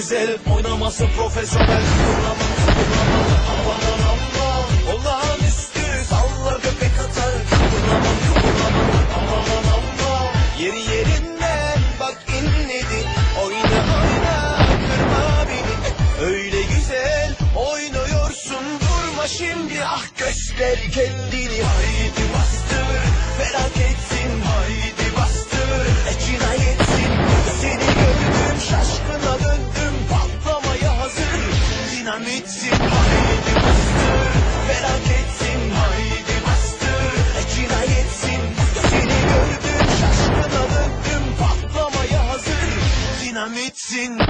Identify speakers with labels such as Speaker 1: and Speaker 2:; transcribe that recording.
Speaker 1: özel, oynaması profesyonel. Kıvırlamam, havadan Allah. Olağanüstü sallar göbek atar. Kıvırlamam, havadan Allah. Yeri yerinden bak inledi. Oyna oyna kırma beni. Öyle güzel oynuyorsun, durma şimdi, ah göster kendini. Haydi bastır, felaketsin, haydi bastır, cinayetsin. Seni gördüm, şaşkına döndüm, patlamaya hazır, dinamitsin. Haydi bastır, felaketsin, haydi bastır, cinayetsin. Seni gördüm, şaşkına döndüm, patlamaya hazır, dinamitsin.